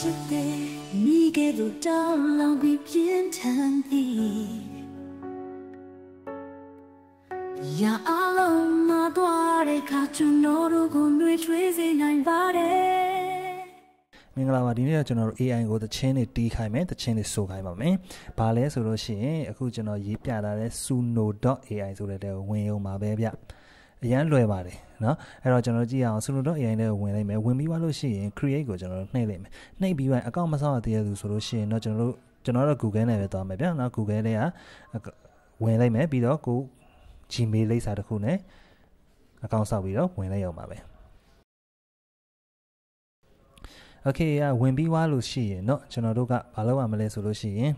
chite ni ke do down long bi pian tan ti ya alone ma twa de kha chuno ro ko nwe chwe se nain ba de မင်္ဂလာပါဒီနေ့ကျွန်တော်တို့ AI ကိုသချင်းတွေတီးခိုင်းမယ်သချင်းတွေဆိုခိုင်းပါမယ်။ဘာလဲဆိုလို့ရှိရင်အခုကျွန်တော်ရေးပြလာတဲ့ suno.ai ဆိုတဲ့တဲ့ဝင်ရုံပါပဲဗျ။အရန်လွယ်ပါတယ်နော်။အဲ့တော့ကျွန်တော်ကြည့်အောင် suno.ai နဲ့ဝင်လိုက်မယ်။ဝင်ပြီးသွားလို့ရှိရင် create ကိုကျွန်တော်တို့နှိပ်လိုက်မယ်။နှိပ်ပြီးရင်အကောင့်မဆောက်ရသေးဘူးဆိုလို့ရှိရင်တော့ကျွန်တော်တို့ Google နဲ့ပဲသွားမယ်ဗျ။နော် Google နဲ့ကဝင်လိုက်မယ်ပြီးတော့ကို Gmail လိပ်စာတစ်ခုနဲ့အကောင့်ဆောက်ပြီးတော့ဝင်လိုက်အောင်ပါပဲ။ Okay ဝင်ပြီးွားလို့ရှိရင်เนาะကျွန်တော်တို့ကဘာလုပ်ရမလဲဆိုလို့ရှိရင်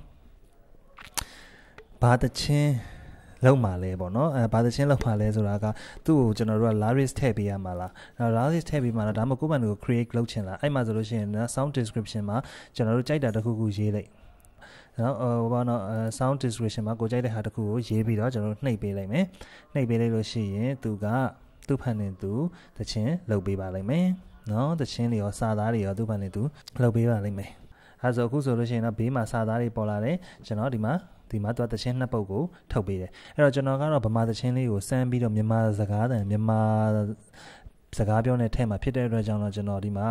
ဘာတချင်းလောက်မှာလဲပေါ့เนาะဘာတချင်းလောက်မှာလဲဆိုတာကသူ့ကိုကျွန်တော်တို့က lyrics ထည့်ပေးရမှာလားlyrics ထည့်ပေးမှာလားဒါမှမဟုတ်ကိုယ့်ဘာကို create လုပ်ချင်လားအဲ့မှာဆိုလို့ရှိရင် sound description မှာကျွန်တော်တို့ကြိုက်တာတစ်ခုခုရေးလိုက်နော်ဘာနော် sound description မှာကိုကြိုက်တဲ့ဟာတစ်ခုကိုရေးပြီးတော့ကျွန်တော်တို့နှိပ်ပေးလိုက်မယ်နှိပ်ပေးလိုက်လို့ရှိရင်သူကသူ့ဖန်နေသူတချင်းလုပ်ပေးပါလိမ့်မယ်နော်တချင်းတွေရောစာသားတွေရောသူ့ဘာနဲ့သူလုပ်ပေးပါလိမ့်မယ်အဲဆိုအခုဆိုလို့ရှိရင်တော့ဘေးမှာစာသားတွေပေါ်လာတယ်ကျွန်တော်ဒီမှာသူတချင်းနှစ်ပုတ်ကိုထုတ်ပေးတယ်အဲ့တော့ကျွန်တော်ကတော့ဗမာတချင်းလေးကိုစမ်းပြီးတော့မြန်မာစကားပြောနဲ့ထဲမှာဖြစ်တဲ့အတွက်ကြောင့်တော့ကျွန်တော်ဒီမှာ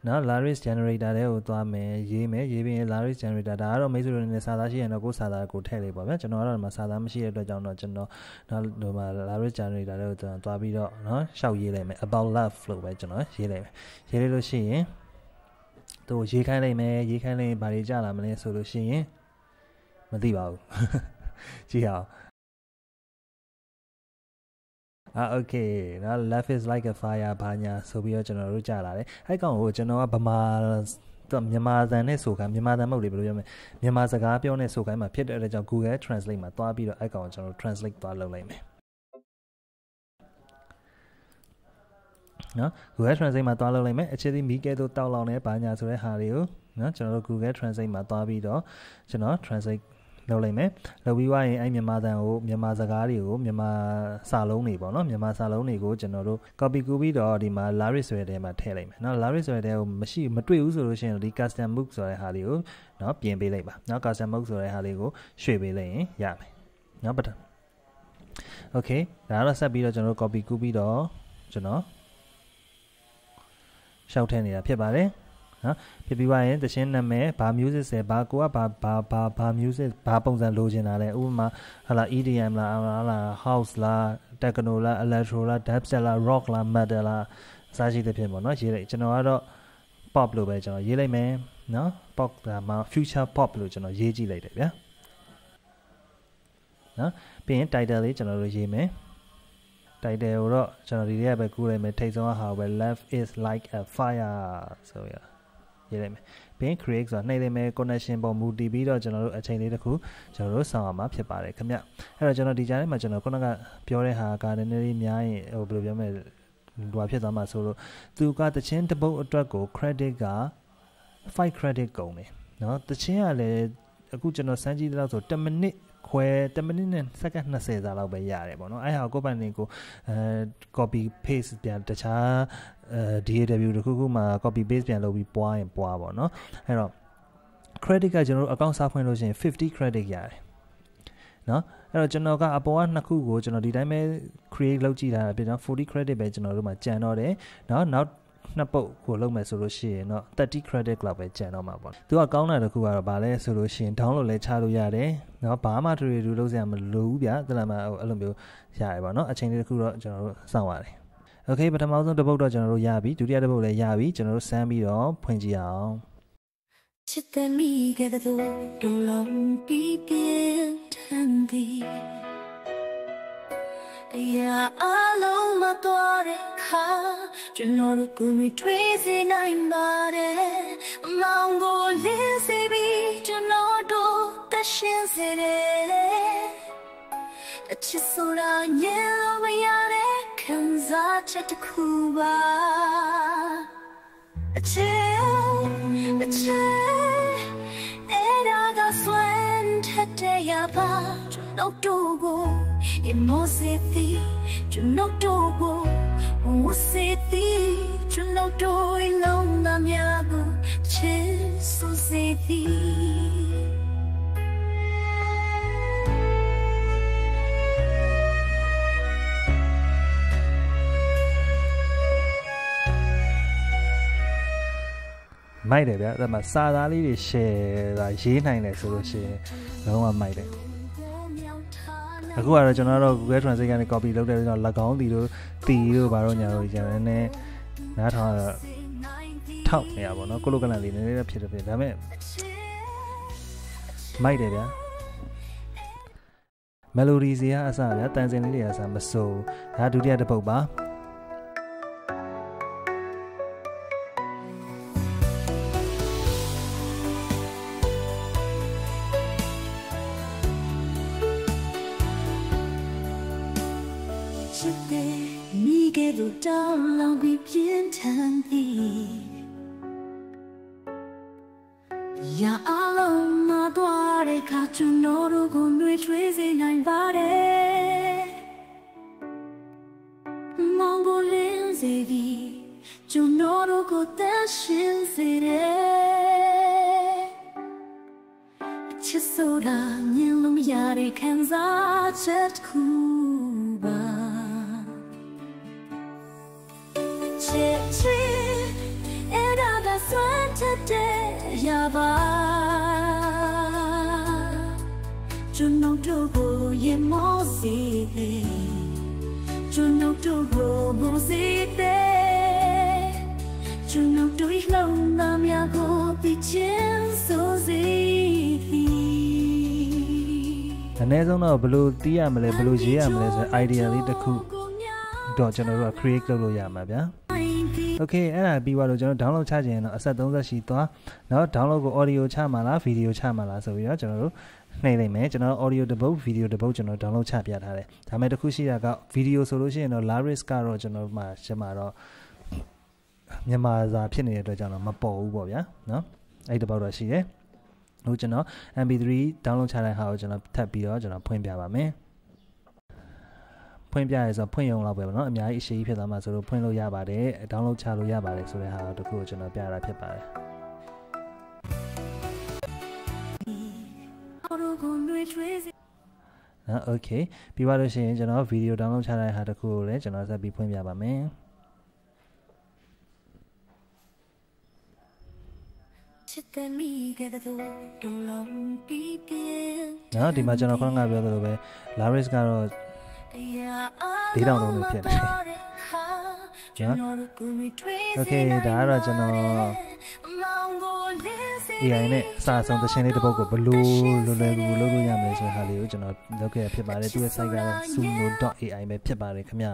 နော် lyrics generator တွေကိုသွားမယ်ရေးပြီးရင် lyrics generator ဒါကတော့မိတ်ဆွေတို့နဲ့စာသားရှိရင်တော့ကိုယ်စာသားကိုထည့်လိုက်ပါဗျာကျွန်တော်ကတော့ဒီမှာစာသားမရှိတဲ့အတွက်ကြောင့်တော့ကျွန်တော်ဒီမှာ lyrics generator တွေကိုကျွန်တော်သွားပြီးတော့နော်ရှောက်ရေးလိုက်မယ် about love လို့ပဲကျွန်တော်ရေးလိုက်မယ်ရေးလိုက်လို့ရှိရင်သူရေးခိုင်းလိုက်မယ်ရေးခိုင်းလိုက်ဘာတွေကြာလာမလဲဆိုလို့ရှိရင်မသိပါဘူးကြည့်အောင်okay နော် love is like a fire ဘာညာဆိုပြီးတော့ကျွန်တော်တို့ကြားလာတယ်အဲ့ကောင်ကိုကျွန်တော်ကမြန်မာသံနဲ့ဆိုခိုင်းမြန်မာသံမဟုတ်လေဘယ်လိုပြောမလဲမြန်မာစကားပြောနဲ့ဆိုခိုင်းမှာဖြစ်တဲ့အတွက်ကြောင့် Google Translate မှာသွားပြီးတော့အဲ့ကောင်ကိုကျွန်တော် translate သွားလုပ်လိုက်မယ်နော် Google Translate မှာသွားလုပ်လိုက်မယ်အခြေသည်မိကဲတို့တောက်လောင်နေဘာညာဆိုတဲ့ဟာတွေကိုနော်ကျွန်တော်တို့ Google Translate မှာသွားပြီးတော့ကျွန်တော် translateလုပ်လိုက်မယ်လုပ်ပြီးွားရင်အဲ့မြန်မာသံကိုမြန်မာစကားတွေကိုမြန်မာစာလုံးတွေပေါ့နော်မြန်မာစာလုံးတွေကိုကျွန်တော်တို့ copy ကူးပြီးတော့ဒီမှာ lyrics ဆိုတဲ့ထဲမှာထည့်လိုက်မယ်နော် lyrics ဆိုတဲ့ထဲကိုမတွေ့ဘူးဆိုလို့ရှိရင်ဒီ custom book ဆိုတဲ့ဟာလေးကိုနော်ပြင်ပေးလိုက်ပါနော် custom book ဆိုတဲ့ဟာလေးကိုရွှေ့ပေးလိုက်ရင်ရမယ်နော်ပတ် okay ဒါတော့ဆက်ပြီးတော့ကျွန်တော်တို့ copy ကူးပြီးတော့ကျွန်တော်ရှောက်ထည့်နေတာဖြစ်ပါတယ်နော်ဖြစ်ပြီးွားရင်တချင်းနာမည်ဘာ music ဆယ်ဘာကိုကဘာ music ဘာပုံစံလိုချင်တာလဲဥပမာဟာလာ EDM လားဟာလာ house လား techno လား electro လား dubstep လား rock လား metal လားအစားရှိတဲ့ဖြစ်ပေါ့နော်ရေးလိုက်ကျွန်တော်ကတော့ pop လို့ပဲကျွန်တော်ရေးလိုက်မယ်နော် pop ဒါမှ future pop လို့ကျွန်တော်ရေးကြည့်လိုက်တယ်ဗျာနော်ပြီးရင် title လေးကျွန်တော်တို့ရေးမယ်title ကိုတော့ကျွန်တော်ဒီထဲပဲကူးလိုက်မယ်ထိတ်ဆုံးဟာပဲ love is like a fire ဆိုရရေးလိုက်မယ်ပြီးရင် create ဆိုတာနှိပ်လိုက်မယ် connection ပေါ်မူတည်ပြီးတော့ကျွန်တော်တို့အချိန်လေးတစ်ခုကျွန်တော်တို့ဆောင်အောင်မှာဖြစ်ပါတယ်ခင်ဗျအဲ့တော့ကျွန်တော်ဒီကြားထဲမှာကျွန်တော်ခုနကပြောတဲ့ဟာကနည်းနည်းလေးများရင်ဘယ်လိုပြောမလဲဟိုဖြစ်သွားမှာဆိုလို့သူကတချင်းတစ်ပုတ်အတွက်ကို credit က5 credit ကုန်တယ်နော်တချင်းကလည်းအခုကျွန်တော်စမ်းကြည့်တဲ့လောက်ဆို10မိနစ်ခွဲ10မိနစ်နဲ့စက္ကန့်20စာလောက်ပဲရတယ်ပေါ့နော်အဲ့ဟာကိုပိုင်နေကိုcopy paste ပြန်တခြားDAW တခုခုမှာ copy paste ပြန်လုပ်ပြီးပွားရင်ပွားပေါ့နော်အဲ့တော့ credit ကကျွန်တော်တို့ account စဖွင့်လို့ရှိရင်50 credit ရတယ်နော်အဲ့တော့ကျွန်တော်ကအပေါ်ကနှစ်ခုကိုကျွန်တော်ဒီတိုင်းပဲ create လုပ်ကြည့်တာဖြစ်တော့40 credit ပဲကျွန်တော်တို့မှာကျန်တော့တယ်နော်နောက်နှစ်ပုတ်ကိုလုပ်မယ်ဆိုလို့ရှိရင်တော့30 credit လောက်ပဲကျန်တော့မှာပေါ့သူကကောင်းတာတစ်ခုကတော့ဗာလဲဆိုလို့ရှိရင် download လဲချလို့ရတယ်နော်ဘာမှတူလုပ်စရာမလိုဘူးဗျာတလားမအဲ့လိုမျိုးရတယ်ပေါ့နော်အချိန်လေးတစ်ခုတော့ကျွန်တော်တို့စောင့်ရတယ်okay ပထမဆုံးတစ်ပုတ်တော့ကျွန်တော်တို့ရပြီဒုတိယတစ်ပုတ်လည်းရပြီကျွန်တော်တို့စမ်းပြီးတော့ဖွင့်ကြည့်အောင်ချစ်တဲ့မိခဲ့တဲ့သူလုံးပြီးပြင်းထန်သည်တရားအလုံးမတော်တဲ့ခါကျွန်တော်တို့ကိုမထွေးစေနိုင်ပါတယ်မောင်ကိုလင်းစေပြီးကျွန်တော်တို့တရှင်စေတယ်အချစ်ဆိုတာညလို့မရတဲ့ခံစားချက်တစ်ခုပါအချစ်အဲ့ဒါကဆွမ်းထက်တဲ့ရပါကျွန်တော်တို့ကို Imositi, Junotobo, Musiti, Junoto, Ilona Miago, Jesus City.မိုက်တယ်ဗျာအဲ့မှာစာသားလေးတွေ share တာရေးနိုင်တယ်ဆိုလို့ရှိရင်လုံးဝမိုက်တယ်အခုကတော့ကျွန်တော်တို့ Google Translate ကနေ copy လုပ်တဲ့တော့၎င်းတီတို့တီတို့ဘာလို့ညာလို့ကြာတယ်နည်းနားထောင်တော့ထောက်နေရပါတော့ကိုလိုကလန်လေးနည်းနည်းဖြစ်တယ်ဒါပေမဲ့မိုက်တယ်ဗျာ melody စီကအစဗျာတန်စင်လေးတွေအစမစိုးဒါဒုတိယတစ်ပုတ်ပါတောင်းလောင်ပြီးပြင်းထန်သည်ရာအလုံးမသွားတဲ့ခါကျွန်တော်တို့ကိုနှွေးထွေးစေနိုင်ပါတယ်မောင်ကိုလင်းစေသည်ကျွန်တော်တို့ကိုသက်ရှင်စေတယ်ချစ်ဆိုတာမြင်လို့မရတဲ့ခံစားချက်တစ်ခုပါကျွန်တော်တို့ကိုရင်မောစီကျွန်တော်တို့ကိုမောစီကျွန်တော်တို့လုံးသားများကိုပြချင်းဆိုစီအနည်းဆုံးတော့ဘယ်လိုတီးရမလဲဘယ်လိုရေးရမလဲဆိုတဲ့ idea လေးတစ်ခုတော့ကျွန်တော်တို့က create လုပ်လို့ရမှာဗျာOkay အဲ့ဒါပြီးသွားတော့ကျွန်တော် download ချခြင်းတော့အဆက်30ရှိသွားเนาะ download ကို audio ချမှာလား video ချမှာလားဆိုပြီးတော့ကျွန်တော်တို့နှိပ်လိုက်မယ်ကျွန်တော် audio တစ်ပုတ် video တစ်ပုတ်ကျွန်တော် download ချပြထားတယ်ဒါပေမဲ့တစ်ခုရှိတာက video ဆိုလို့ရှိရင်တော့ Laris ကတော့ကျွန်တော်မှာရှင်းမှာတော့မြန်မာစာဖြစ်နေတဲ့အတွက်ကြောင့်တော့မပေါ်ဘူးပေါ့ဗျာเนาะအဲ့တစ်ပုတ်တော့ရှိတယ်ဟိုကျွန်တော် MP3 download ချတဲ့ဟာကိုကျွန်တော်ထပ်ပြီးတော့ကျွန်တော်ဖွင့်ပြပါမယ်ဖွင့်ပြရဲဆိုဖွင့်ရုံလောက်ပဲเนาะအများကြီးအရှိကြီးဖြစ်သွားမှာဆိုတော့ဖွင့်လို့ရပါတယ် download ချလို့ရပါတယ်ဆိုတဲ့ဟာတခုကိုကျွန်တော်ပြတာဖြစ်ပါတယ်နော် okay ပြီးသွားလို့ရှိရင်ကျွန်တော် video download ချတဲ့ဟာတခုကိုလည်းကျွန်တော်ဆက်ပြီးဖွင့်ပြပါမယ်နော်ဒီမှာကျွန်တော်ခေါင်းကပြောသလိုပဲ Laris ကတော့4000လုံးလို့ဖြစ်နေတယ်နော် okay ဒါကတော့ကျွန်တော် AI နဲ့စာဆောင်သရှင်လေးတစ်ပုဒ်ကိုဘလို့လွယ်လွယ်ကူကူလုပ်လို့ရမယ်ဆိုတဲ့ဟာလေးကိုကျွန်တော်လုပ်ခဲ့ရဖြစ်ပါတယ်သူရဲ့ site ကတော့ suno.ai ပဲဖြစ်ပါတယ်ခင်ဗျာ